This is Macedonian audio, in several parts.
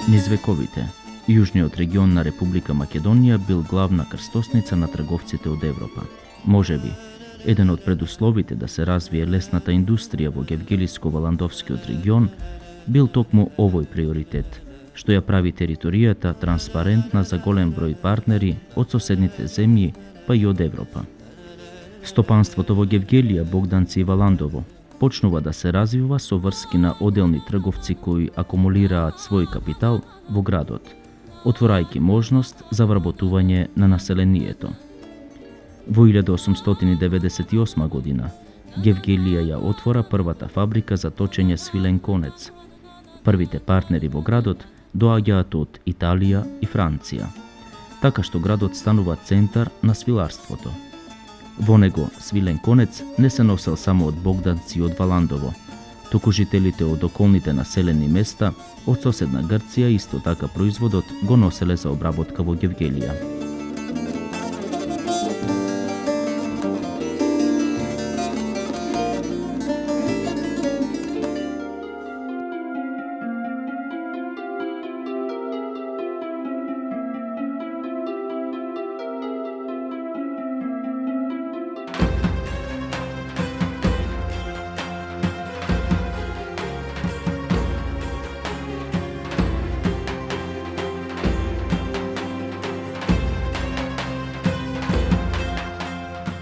Низ вековите, јужниот регион на Република Македонија бил главна крстосница на трговците од Европа. Можеби, еден од предусловите да се развие лесната индустрија во Гевгелиско-Валандовскиот регион бил токму овој приоритет, што ја прави територијата транспарентна за голем број партнери од соседните земји, па и од Европа. Стопанството во Гевгелија, Богданци и Валандово почнува да се развива со врски на оделни трговци кои акумулираат свој капитал во градот, отворајќи можност за вработување на населението. Во 1898 година Гевгелија ја отвора првата фабрика за точење свилен конец. Првите партнери во градот доаѓаат од Италија и Франција, така што градот станува центар на свиларството. Во него свилен конец не се носел само од Богданци и од Валандово, туку жителите од околните населени места од соседна Грција исто така производот го носеле за обработка во Гевгелија.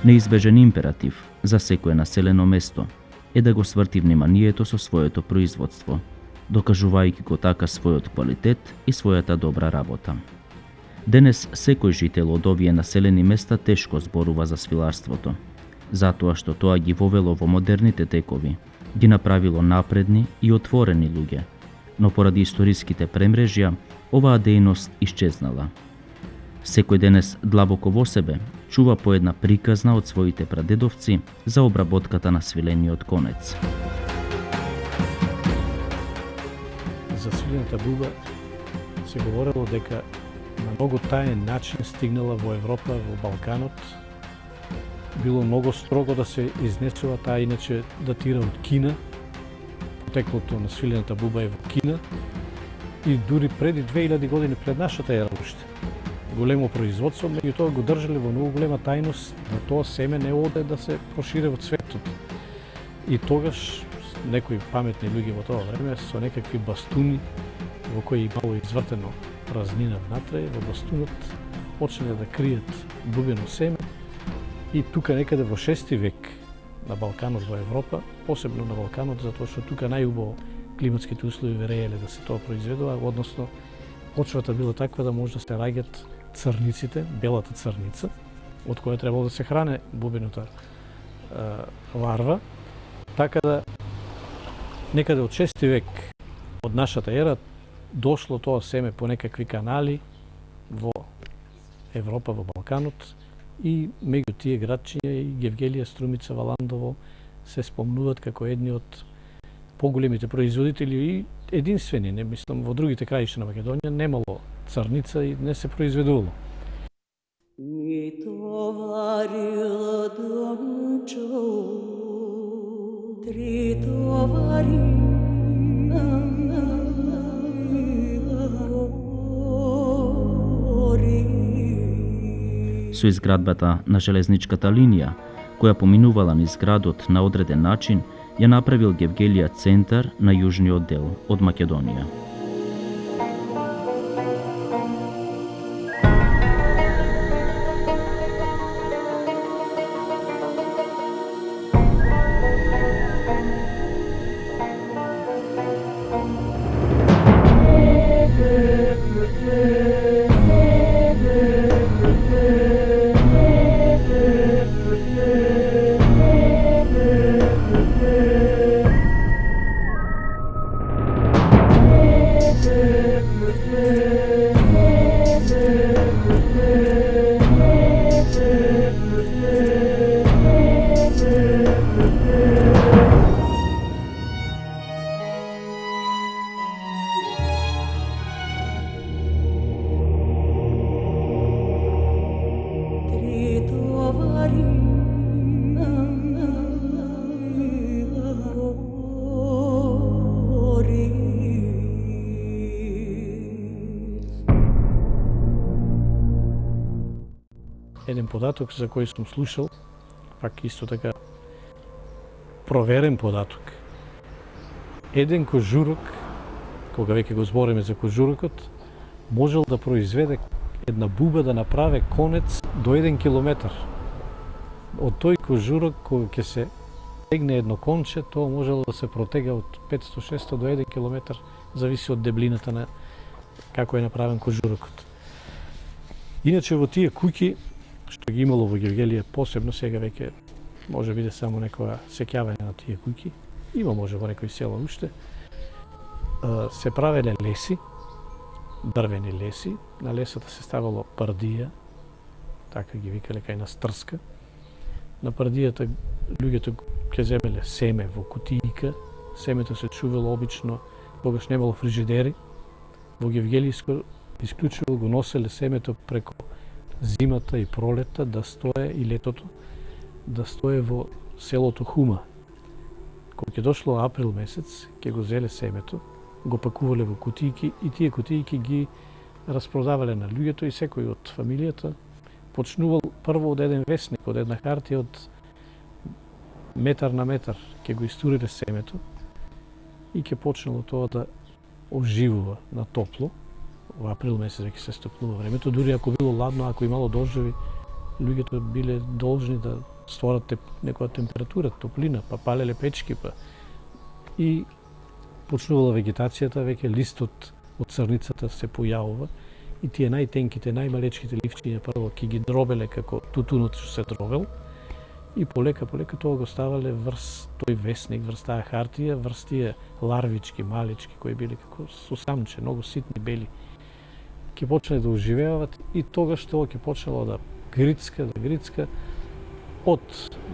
Неизбежен императив за секое населено место е да го сврти вниманието со своето производство, докажувајќи го така својот квалитет и својата добра работа. Денес секој жител од овие населени места тешко зборува за свиларството, затоа што тоа ги вовело во модерните текови, ги направило напредни и отворени луѓе, но поради историските премрежја, оваа дејност исчезнала. Секој денес длабоко во себе чува по една приказна од своите прадедовци за обработката на свилениот конец. За свилената буба се говорело дека на многу таен начин стигнала во Европа, во Балканот. Било многу строго да се изнесува, таа иначе датира од Кина. Потеклото на свилената буба е во Кина и дури преди 2000 години пред нашата ера уште. Големо производство, меѓутоа го држале во многу голема тајност да тоа семе не оде да се прошире во светот. И тогаш некои паметни луѓе во тоа време со некакви бастуни во кои имало извртено празнина внатре, во бастунот почнале да кријат бубено семе и тука некаде во 6 век на Балканот во Европа, посебно на Балканот, затоа што тука најубаво климатските услови верееле да се тоа произведува, односно почвата била таква да може да се раѓат црниците, белата црница, од која требало да се хране бубената ларва, така да некаде од 6 век од нашата ера дошло тоа семе по некакви канали во Европа, во Балканот и меѓу тие градчиња и Гевгелија, Струмица, Валандово се спомнуваат како едни од поголемите производители и единствени, не мислам, во другите краишта на Македонија немало црница и не се произведувало. Ми товарил домчо, три товари, со изградбата на железничката линија, која поминувала низ градот на одреден начин, ја направил Гевгелија центар на јужниот дел од Македонија. Еден податок за кој сум слушал, пак исто така проверен податок. Еден кожурок, кога веќе го збориме за кожурокот, можел да произведе една буба да направи конец до 1 километар. Од тој кожурок кој ќе се тегне едно конче, тоа можело да се протега од 500-600 до 1 километар, зависи од деблината на како е направен кожурокот. Иначе во тие куќи што ги имало во Гевгелија, посебно сега веќе може биде само некоја сеќавање на тие куќи, има може во некои села уште, се правеле леси, дрвени леси, на лесата се ставало пардија, така ги викале кај нас трска. На пардијата луѓето ќе земеле семе во кутијка, семето се чувало обично, тогаш немало фрижидери. Во Гевгелијско исклучиво го носеле семето преко зимата и пролета да стое и летото да стое во селото Хума. Кога ќе дошло април месец, ќе го зеле семето, го пакувале во кутијки и тие кутијки ги распродавале на луѓето и секој од фамилијата почнувал прво од еден весник, од една хартија од метар на метар, ќе го истуриле семето и ќе почнало тоа да оживува на топло. Во април месец веќе се стоплува времето, дури ако било ладно, ако имало дождови, луѓето биле должни да створат некоја температура, топлина, па палеле печки, па и почнувала вегетацијата, веќе листот од црницата се појавува и тие најтенките, најмалечките ливчиња прво ќе ги дробеле како тутунот што се дробел и полека тоа го ставале врз тој весник, врз таа хартија, врз тие ларвички, малички кои биле како сусамче, многу ситни, бели. Ќе почнале да оживеават и тогаш тоа ќе почнало да грицка, од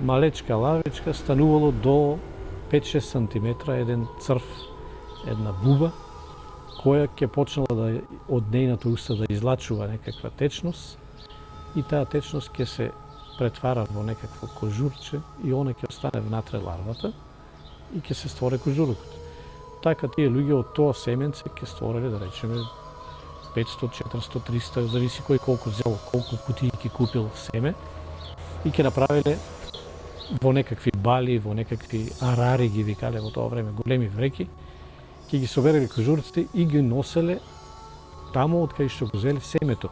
малечка ларвичка станувало до 5-6 сантиметра еден црв, една буба, која ќе почнала да од нејната уста да излачува некаква течност и таа течност ќе се претвара во некакво кожурче и она ќе остане внатре ларвата и ќе се створи кожурокот. Така тие луѓе од тоа семенце ќе створеле, да речеме, 500, 400, 300, зависи кој колку зел, колку кутијки купил семе и ќе направиле во некакви бали, во некакви арари ги викале во тоа време, големи вреки, ќе ги собереле кожурците и ги носеле таму од кај што го зеле семето.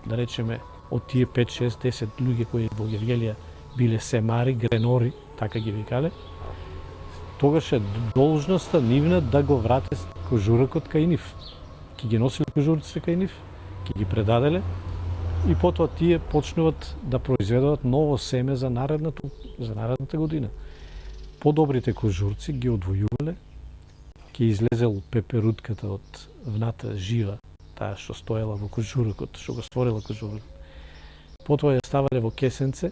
Да речеме, од тие 5, 6, 10 луѓе кои во Гевгелија биле семари, гренори, така ги викале, тогаш е должноста нивна да го врате кожурокот кај нив. Ќе ги носиле кожурците кај нив, ќе ги предаделе и потоа тие почнуват да произведуваат ново семе за наредната година. Подобрите кожурци ги одвојувале, ќе излезел пеперутката од вната жива, таа што стоела во кожурокот, што го створила кожурокот. Потоа ја ставале во кесенце,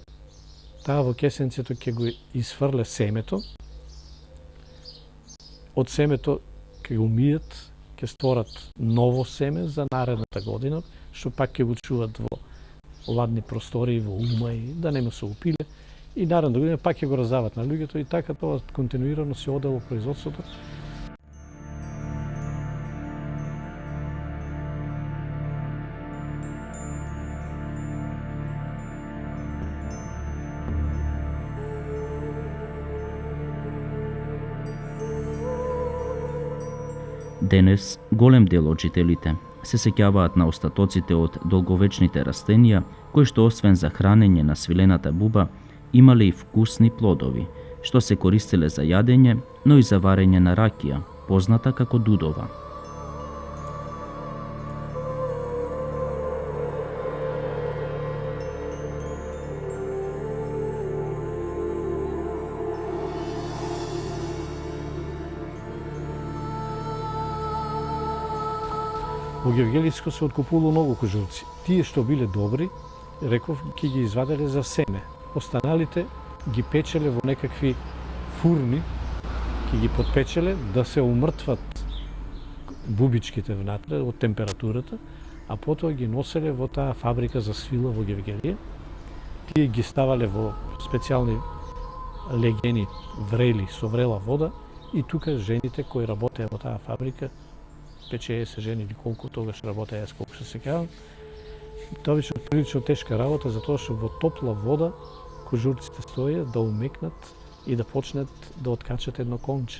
таа во кесенцето ќе го изфрле семето, од семето ќе го умијат, ќе створат ново семе за наредната година, што пак ќе го чуваат во ладни простори, во умај, да нема се упиле, и наредната година пак ќе го раздават на луѓето и така тоа континуирано се одело производството. Денес, голем дел од жителите се сеќаваат на остатоците од долговечните растенија, кои што освен за хранење на свилената буба, имале и вкусни плодови, што се користеле за јадење, но и за варење на ракија, позната како дудова. Во Гевгелиско се откупувало многу кожурци. Тие што биле добри, реков, ќе ги изваделе за семе. Останалите ги печеле во некакви фурни, ќе ги подпечеле да се умртват бубичките внатре од температурата, а потоа ги носеле во таа фабрика за свила во Гевгелија. Тие ги ставале во специјални легени врели со врела вода и тука жените кои работеа во таа фабрика, 5-6 жени или колку тогаш работеа, јас колку се сеќавам. Тоа беше прилично тешка работа, затоа што во топла вода кожурците стоја да умекнат и да почнат да откачат едно конче.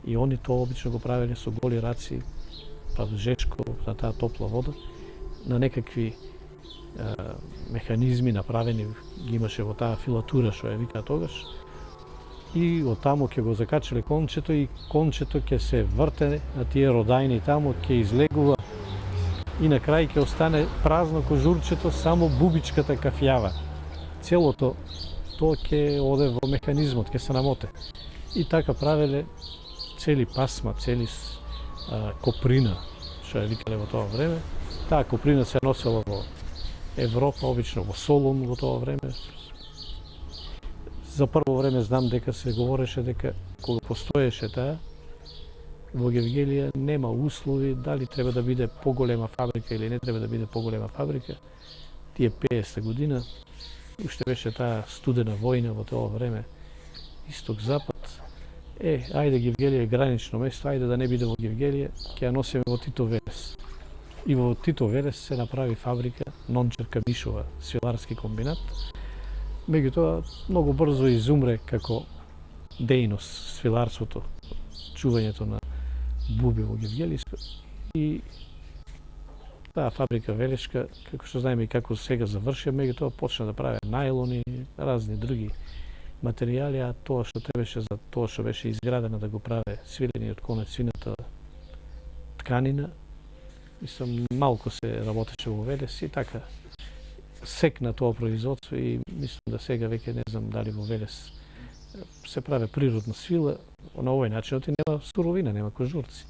И они тоа обично го правеле со голи раци, па жешко на таа топла вода, на некакви механизми направени ги имаше во таа филатура што ја вика тогаш. И од таму ќе го закачале кончето и кончето ќе се врте на тие родајни таму, ќе излегува и на крај ќе остане празно кожурчето, само бубичката кафјава. Целото тоа ќе оде во механизмот, ќе се намоте. И така правеле цели пасма, цели коприна, што ја викале во тоа време. Таа коприна се носела во Европа, обично во Солун во тоа време. За прво време знам дека се говореше дека кога постоеше таа, во Гевгелија нема услови дали треба да биде поголема фабрика или не треба да биде поголема фабрика. Тие 50 година, уште беше таа студена војна во тоа време, исток-запад. Ајде Гевгелија е гранично место, ајде да не биде во Гевгелија, ќе ја носиме во Тито Велес. И во Тито Велес се направи фабрика Нончевка Мишова, свиларски комбинат. Меѓутоа, многу брзо изумре како дејност свиларството, чувањето на буби во Гевгелиско. И таа фабрика Велешка, како што знаеме и како сега завршија, меѓутоа почна да прави најлони, разни други материјали, а тоа што требаше за тоа што беше изградена да го праве свилениот конец, свината тканина, мислам, малку се работеше во Велес и така секна тоа производство и мислам да сега веќе не знам дали во Велес се прави природна свила, на овој начин и нема суровина, нема кожурци.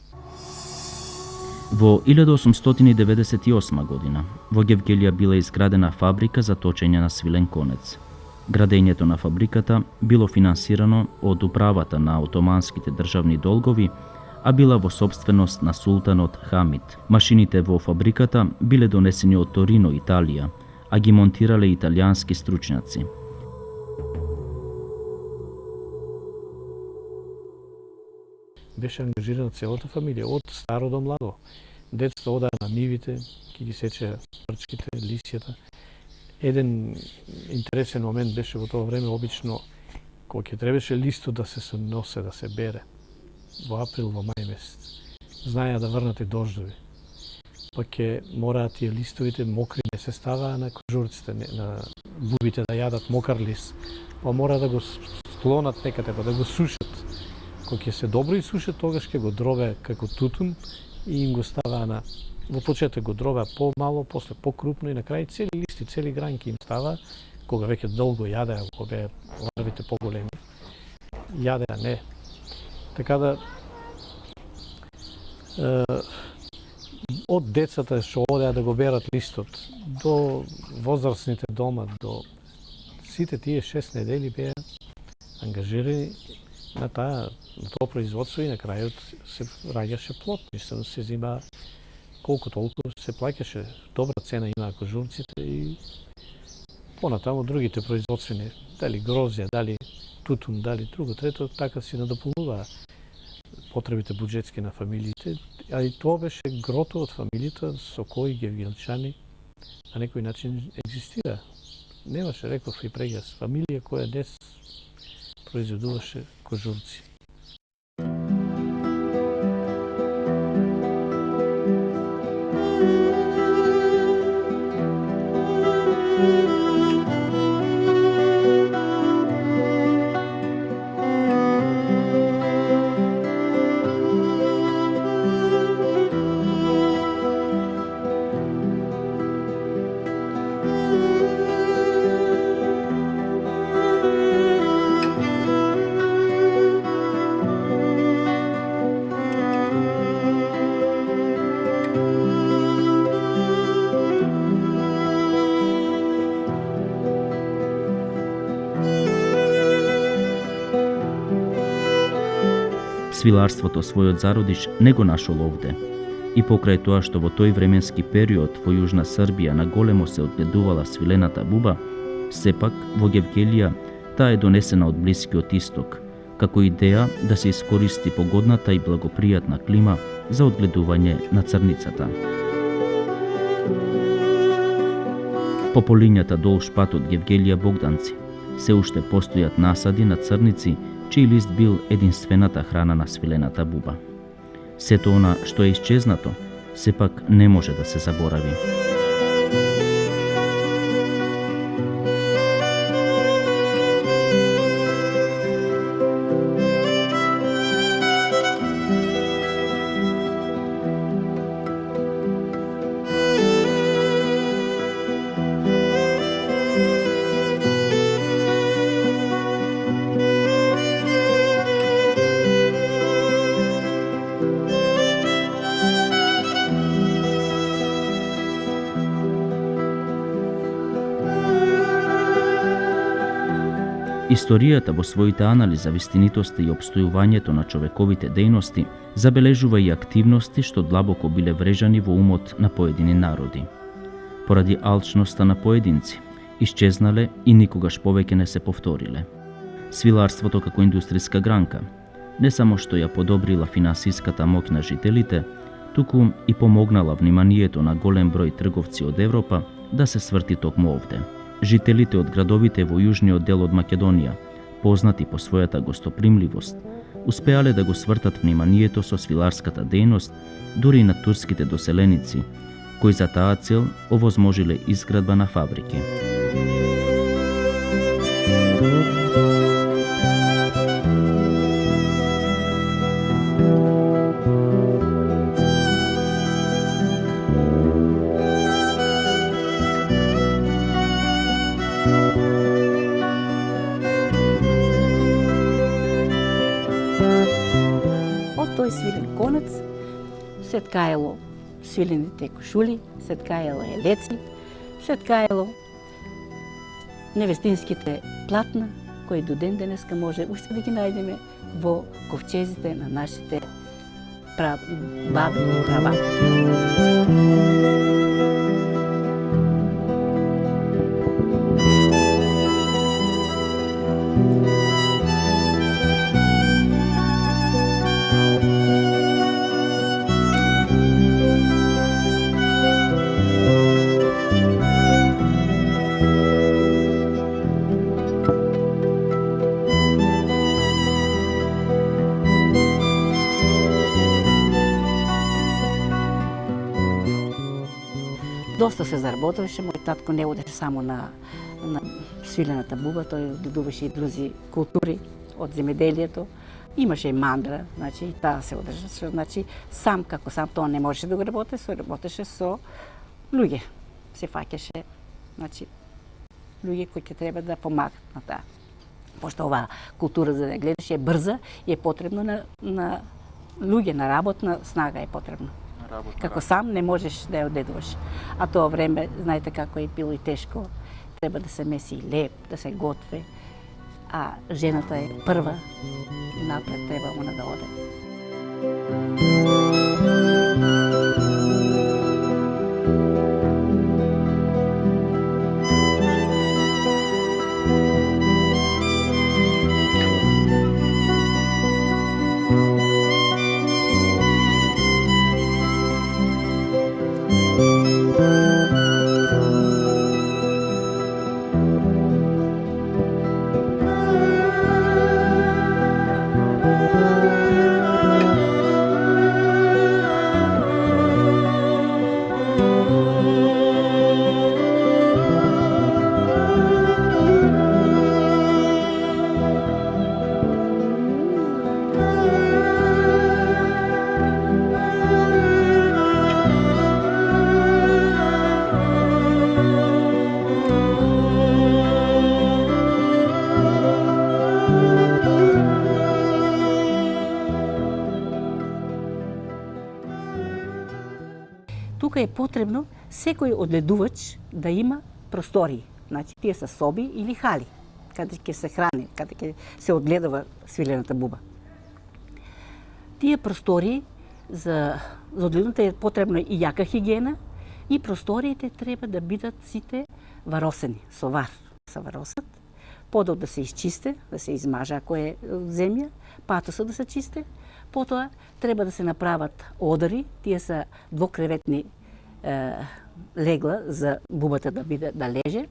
Во 1898 година во Гевгелија била изградена фабрика за точење на свилен конец. Градењето на фабриката било финансирано од управата на отоманските државни долгови, а била во собственост на султанот Хамид. Машините во фабриката биле донесени од Торино, Италија, а ги монтирале италијански стручњаци. Беше ангажирана целата фамилија, од старо до младо. Децата одаа на нивите, ќе ги сечеа прчките, лисјата. Еден интересен момент беше во тоа време, обично, кога ќе требаше листот да се носе, да се бере, во април, во мај месец. Знаеа да врнат и дождови. Па ќе мораат тие листовите мокри, не се ставаа на кожурците, на бубите да јадат мокар лист. Па мора да го склонат некаде, па да го сушат. Кога ќе се добро исушат, тогаш ќе го дробе како тутун и им го ставаа на... Во почеток го дробеа по-мало, после по-крупно и на крај цели листи, цели гранки им ставаа, кога веќе долго јадеа, кога беа ларвите поголеми. Јадеа не. Така да од децата што одеа да го берат листот, до возрастните дома, до сите тие 6 недели беа ангажирани на тоа производство и на крајот се раѓаше плод. Мислам, се зима колку толку се плаќаше, добра цена имаа кожурците и понатаму другите производствени, дали грозја, дали тутун, дали друго, трето, така си надополнуваа потребите буџетски на фамилиите, а и тоа беше грото од фамилијата со кои гевгелчани на некој начин екзистира. Немаше, реков и прегас, фамилија која дес произведуваше кожурци. Свиларството својот зародиш не го нашол овде. И покрај тоа што во тој временски период во Јужна Србија на големо се одгледувала свилената буба, сепак во Гевгелија таа е донесена од Блискиот Исток, како идеја да се искористи погодната и благопријатна клима за одгледување на црницата. По полињата долж патот Гевгелија Богданци се уште постојат насади на црници, чиј лист бил единствената храна на свилената буба. Сето она што е исчезнато, сепак не може да се заборави. Историјата во своите анализи за вистинитоста и обстојувањето на човековите дејности забележува и активности што длабоко биле врежани во умот на поедини народи. Поради алчноста на поединци, исчезнале и никогаш повеќе не се повториле. Свиларството како индустријска гранка не само што ја подобрила финансиската моќ на жителите, туку и помогнала вниманието на голем број трговци од Европа да се сврти токму овде. Жителите од градовите во јужниот дел од Македонија, познати по својата гостопримливост, успеале да го свртат вниманието со свиларската дејност дури и на турските доселеници, кои за таа цел овозможиле изградба на фабрики. Тој свилен конец се ткаело свилените кошули, се ткаело елеци, се ткаело невестинските платна, кои до ден денеска може уште да ги најдеме во ковчезите на нашите баби и прабаби. Доста се заработуваше, мој татко не одеше само на свилената буба, тој одгледуваше и други култури од земеделието. Имаше и мандра, значи и таа се одржаше, значи сам како сам тоа не можеше да го работи, се работеше со луѓе. Се фаќаше, значи луѓе кои ќе треба да помагат на таа. Пошто оваа култура за да гледаш е брза и е потребно на луѓе, на работна снага е потребно. Како сам не можеш да ја одедуваш. А тоа време, знаете како е било и тешко, треба да се меси и леп, да се готве, а жената е прва и напред треба она да оде. Тука е потребно секој одгледувач да има простории. Значи, тие се соби или хали, каде ќе се храни, каде ќе се одгледува свилената буба. Тие простори за одгледувањето е потребно и јака хигиена и просториите треба да бидат сите варосени со вар. Се варосат, подот да се изчисте, да се измаже ако е земја, патоса да се чисте, потоа треба да се направат одари, тие се двокреветни легла за бубата да биде да леже.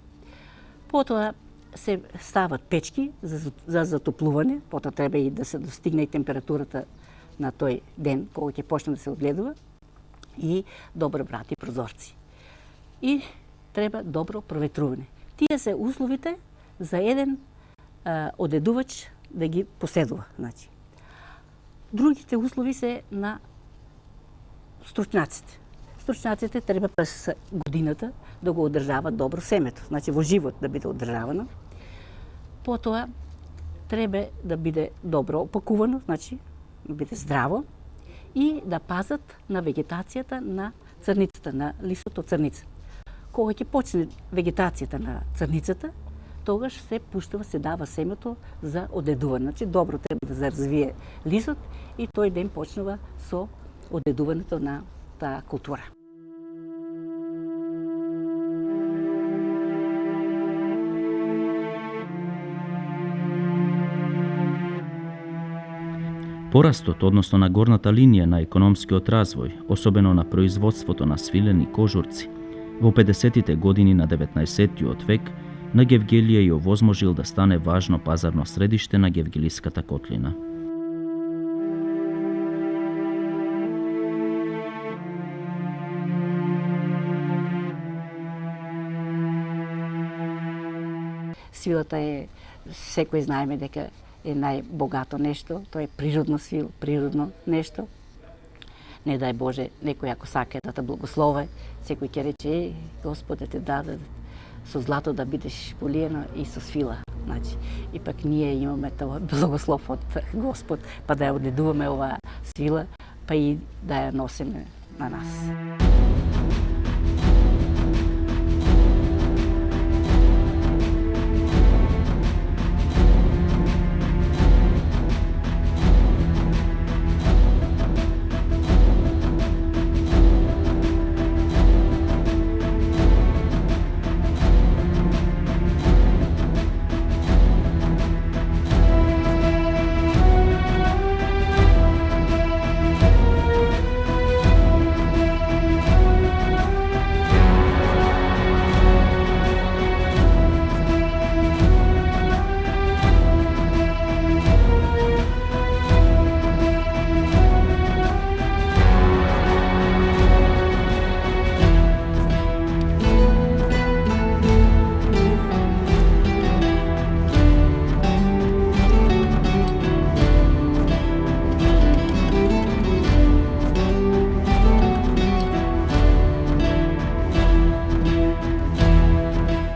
Потоа се стават печки за затоплување, потоа треба и да се достигне и температурата на тој ден кога ќе почне да се одгледува, и добро врати прозорци. И треба добро проветрување. Тие се условите за еден одедувач да ги поседува. Значи. Другите услови се на стручњаците. Стручњаците треба през годината да го одржават добро семето, значи во живот да биде одржавано. Потоа треба да биде добро опакувано, значи да биде здраво и да пазат на вегетацијата на црницата, на листот од црница. Кога ќе почне вегетацијата на црницата, тогаш се пуштува, се дава семето за одедување. Значи добро треба да се развие листот и тој ден почнува со одедувањето на таа култура. Порастот, односно на горната линија на економскиот развој, особено на производството на свилени кожурци, во 50-тите години на 19-тиот век на Гевгелија ја овозможил да стане важно пазарно средиште на Гевгелиската котлина. Свилата е, секој знаеме дека е најбогато нешто, тоа е природно свил, природно нешто. Не дај Боже, некој ако сака да те благослови, секој ќе рече, Господ да те даде со злато да бидеш полиено и со свила. Значи, ипак ние имаме тоа благослов од Господ, па да ја одедуваме оваа свила, па и да ја носиме на нас.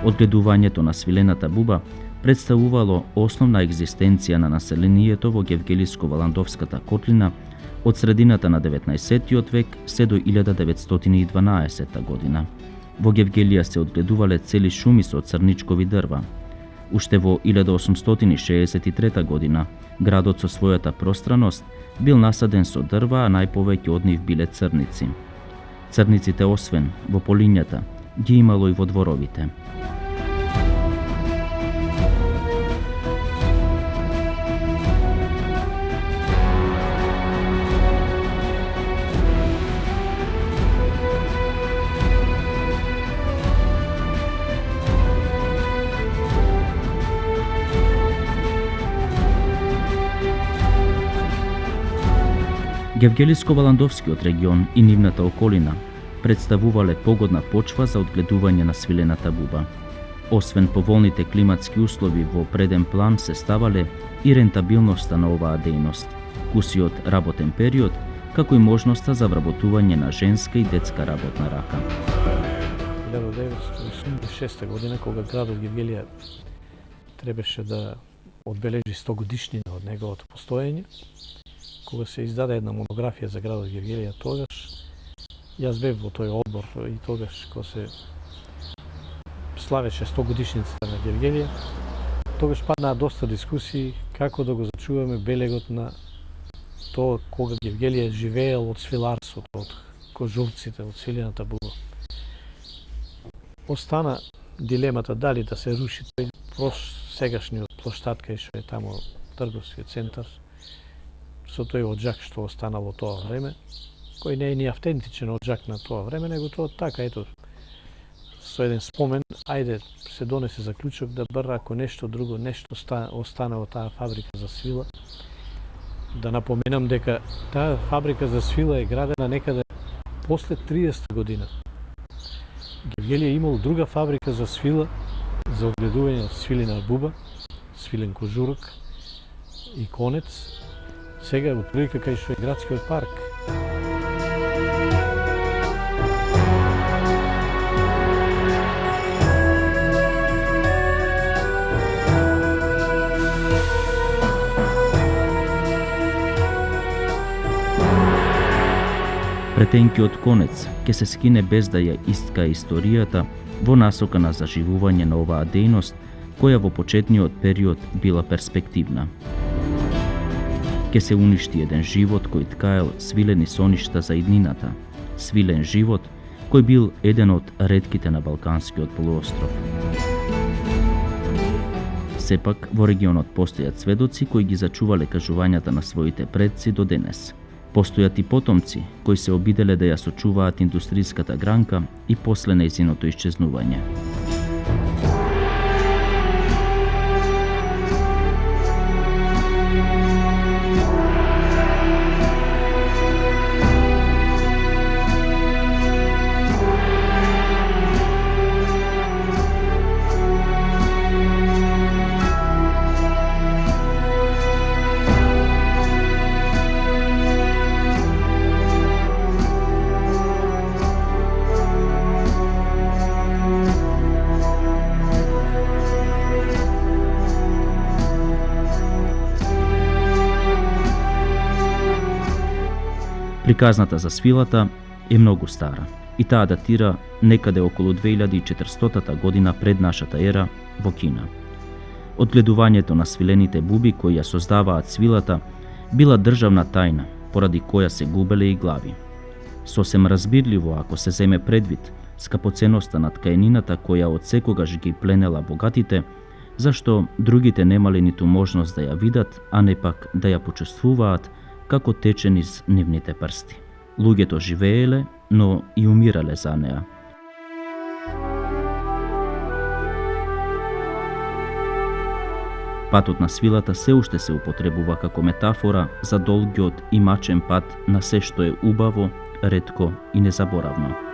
Одгледувањето на свилената буба представувало основна екзистенција на населението во Гевгелиско-Валандовската котлина од средината на 19-тиот век се до 1912 година. Во Гевгелија се одгледувале цели шуми со црничкови дрва. Уште во 1863 година градот со својата пространост бил насаден со дрва, а најповеќе од нив биле црници. Црниците освен во полињата ги имало и во дворовите. Гевгелиско-Валандовскиот регион и нивната околина представувале погодна почва за одгледување на свилената буба. Освен поволните климатски услови, во преден план се ставале и рентабилноста на оваа дејност, кусиот работен период, како и можноста за вработување на женска и детска работна рака. 1986 година, кога градот Гевгелија требаше да одбележи 100 годишнина од неговото постоење, кога се издаде една монографија за градот Гевгелија тогаш, јас бев во тој одбор и тогаш кога се славеше 100 годишницата на Гевгелија, тогаш паднаа доста дискусии како да го зачуваме белегот на тоа кога Гевгелије живеел од свиларството, од кожулците, од свилената буба. Остана дилемата дали да се руши тој сегашниот плоштад кај што е таму трговскиот центар, со тој оджак што останало тоа време, кој не е ни автентичен оджак на тоа време, него тоа така, ето, со еден спомен, ајде се донесе заклучок да бар ако нешто друго, нешто остане од таа фабрика за свила. Да напоменам дека таа фабрика за свила е градена некаде после 30 година. Гевгелије имал друга фабрика за свила, за одгледување свилена буба, свилен кожурок и конец. Сега е прилика кај што е градскиот парк. Претенкиот конец ќе се скине без да ја истка историјата во насока на заживување на оваа дејност, која во почетниот период била перспективна. Ќе се уништи еден живот кој ткаел свилени соништа за иднината, свилен живот кој бил еден од ретките на Балканскиот полуостров. Сепак, во регионот постојат сведоци кои ги зачувале кажувањата на своите предци до денес. Постојат и потомци кои се обиделе да ја сочуваат индустријската гранка и после нејзиното исчезнување. Приказната за свилата е многу стара и таа датира некаде околу 2400 година пред нашата ера во Кина. Одгледувањето на свилените буби кои ја создаваат свилата била државна тајна, поради која се губеле и глави. Сосем разбирливо ако се земе предвид скапоценоста на ткаенината која од секогаш ги пленела богатите, зашто другите немале ниту можност да ја видат, а не пак да ја почувствуваат како тече низ нивните прсти. Луѓето живееле, но и умирале за неа. Патот на свилата се уште се употребува како метафора за долгиот и мачен пат на се што е убаво, ретко и незаборавно.